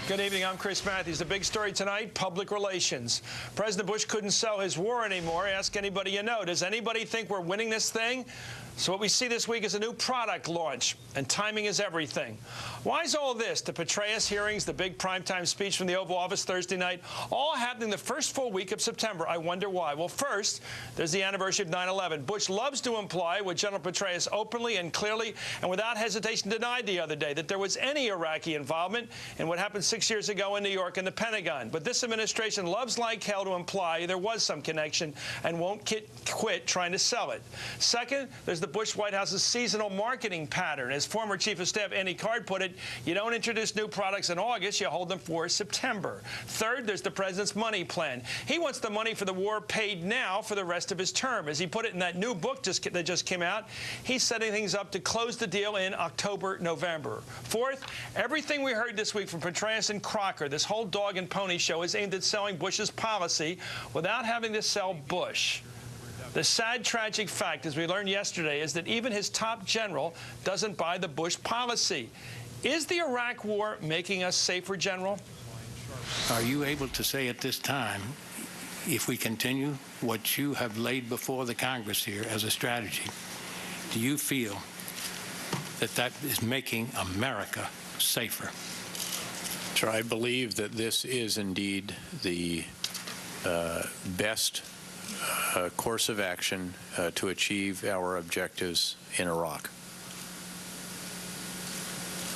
Good evening. I'm Chris Matthews. The big story tonight, public relations. President Bush couldn't sell his war anymore. Ask anybody you know. Does anybody think we're winning this thing? So what we see this week is a new product launch, and timing is everything. Why is all this? The Petraeus hearings, the big primetime speech from the Oval Office Thursday night, all happening the first full week of September. I wonder why. Well, first, there's the anniversary of 9/11. Bush loves to imply what General Petraeus openly and clearly and without hesitation denied the other day, that there was any Iraqi involvement in what happened 6 years ago in New York and the Pentagon. But this administration loves like hell to imply there was some connection and won't quit trying to sell it. Second, there's the Bush White House's seasonal marketing pattern. As former Chief of Staff Andy Card put it, you don't introduce new products in August, you hold them for September. Third, there's the president's money plan. He wants the money for the war paid now for the rest of his term. As he put it in that new book that just came out, he's setting things up to close the deal in October, November. Fourth, everything we heard this week from Petraeus and Crocker, this whole dog and pony show, is aimed at selling Bush's policy without having to sell Bush. The sad, tragic fact, as we learned yesterday, is that even his top general doesn't buy the Bush policy. Is the Iraq war making us safer, General? Are you able to say at this time, if we continue what you have laid before the Congress here as a strategy, do you feel that that is making America safer? Sure, I believe that this is indeed the best course of action to achieve our objectives in Iraq.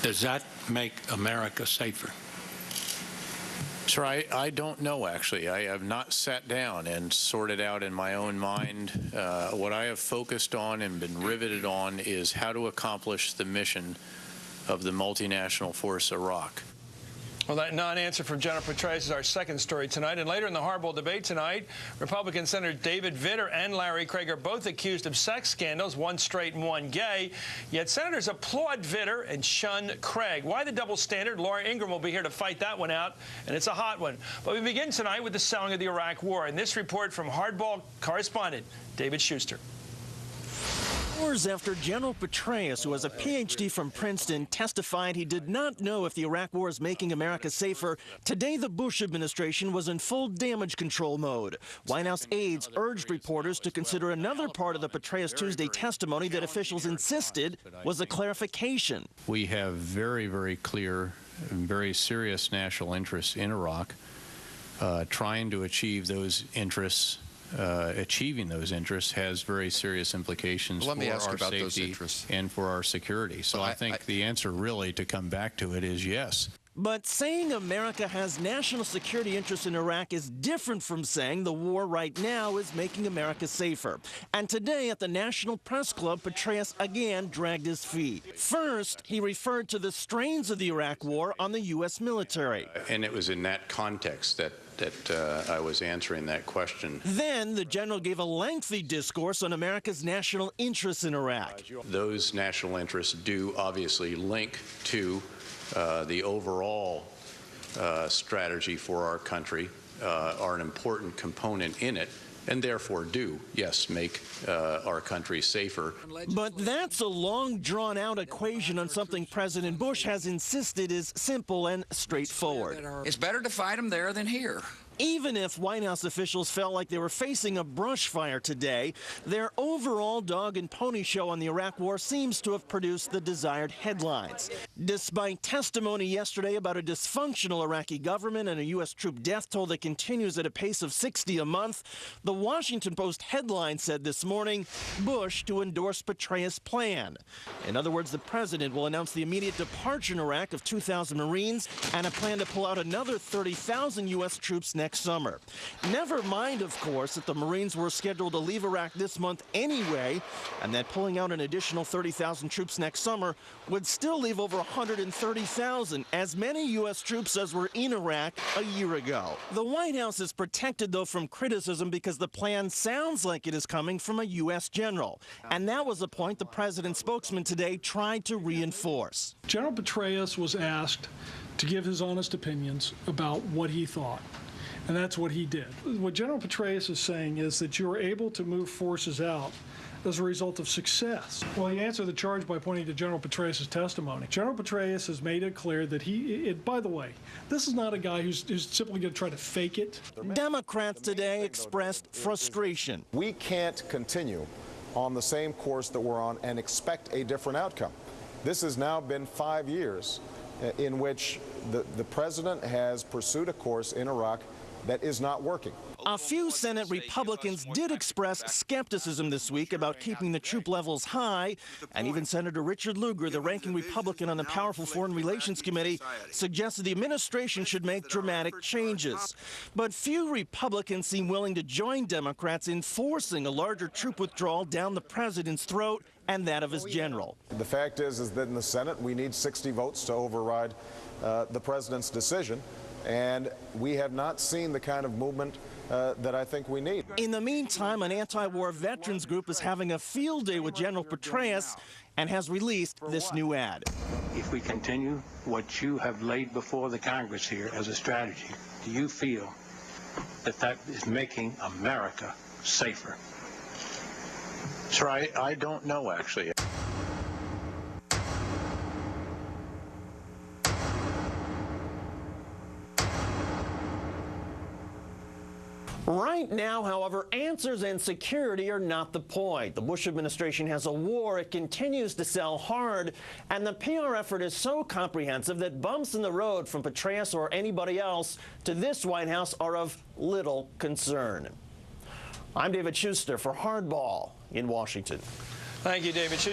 Does that make America safer? Sir, I don't know, actually. I have not sat down and sorted out in my own mind. What I have focused on and been riveted on is how to accomplish the mission of the multinational force Iraq. Well, that non-answer from General Petraeus is our second story tonight. And later in the Hardball debate tonight, Republican Senator David Vitter and Larry Craig are both accused of sex scandals, one straight and one gay. Yet senators applaud Vitter and shun Craig. Why the double standard? Laura Ingraham will be here to fight that one out, and it's a hot one. But we begin tonight with the selling of the Iraq war. And this report from Hardball correspondent David Schuster. Hours after General Petraeus, who has a Ph.D. from Princeton, testified he did not know if the Iraq war is making America safer, today the Bush administration was in full damage control mode. White House aides urged reporters to consider another part of the Petraeus Tuesday testimony that officials insisted was a clarification. We have very, very clear and very serious national interests in Iraq. Trying to achieve those interests achieving those interests has very serious implications for our safety and for our security. So I think the answer really to come back to it is yes. But saying America has national security interests in Iraq is different from saying the war right now is making America safer. And today at the National Press Club, Petraeus again dragged his feet. First, he referred to the strains of the Iraq war on the U.S. military. And it was in that context that I was answering that question. Then the general gave a lengthy discourse on America's national interests in Iraq. Those national interests do obviously link to the overall strategy for our country, are an important component in it, and therefore do, yes, make our country safer. But that's a long, drawn-out equation on something President Bush has insisted is simple and straightforward. It's better to fight them there than here. Even if White House officials felt like they were facing a brush fire today, their overall dog and pony show on the Iraq war seems to have produced the desired headlines. Despite testimony yesterday about a dysfunctional Iraqi government and a U.S. troop death toll that continues at a pace of 60 a month, the Washington Post headline said this morning, Bush to endorse Petraeus' plan. In other words, the president will announce the immediate departure in Iraq of 2,000 Marines and a plan to pull out another 30,000 U.S. troops next summer. Never mind, of course, that the Marines were scheduled to leave Iraq this month anyway, and that pulling out an additional 30,000 troops next summer would still leave over 130,000, as many U.S. troops as were in Iraq a year ago. The White House is protected, though, from criticism because the plan sounds like it is coming from a U.S. general, and that was a point the president's spokesman today tried to reinforce. General Petraeus was asked to give his honest opinions about what he thought. And that's what he did. What General Petraeus is saying is that you're able to move forces out as a result of success. Well, he answered the charge by pointing to General Petraeus' testimony. General Petraeus has made it clear that by the way, this is not a guy who's simply going to try to fake it. Democrats today expressed frustration. We can't continue on the same course that we're on and expect a different outcome. This has now been 5 years in which the president has pursued a course in Iraq that is not working. A few Senate Republicans did express skepticism this week about keeping the troop levels high, and even Senator Richard Lugar, the ranking Republican on the powerful Foreign Relations Committee, suggested the administration should make dramatic changes. But few Republicans seem willing to join Democrats in forcing a larger troop withdrawal down the president's throat and that of his general. The fact is that in the Senate we need 60 votes to override the president's decision, and we have not seen the kind of movement that I think we need. In the meantime, an anti-war veterans group is having a field day with General Petraeus and has released this new ad. If we continue what you have laid before the Congress here as a strategy, do you feel that that is making America safer? Sir, I don't know, actually. Right now, however, answers and security are not the point. The Bush administration has a war it continues to sell hard, and the PR effort is so comprehensive that bumps in the road from Petraeus or anybody else to this White House are of little concern. I'm David Schuster for Hardball in Washington. Thank you, David Schuster.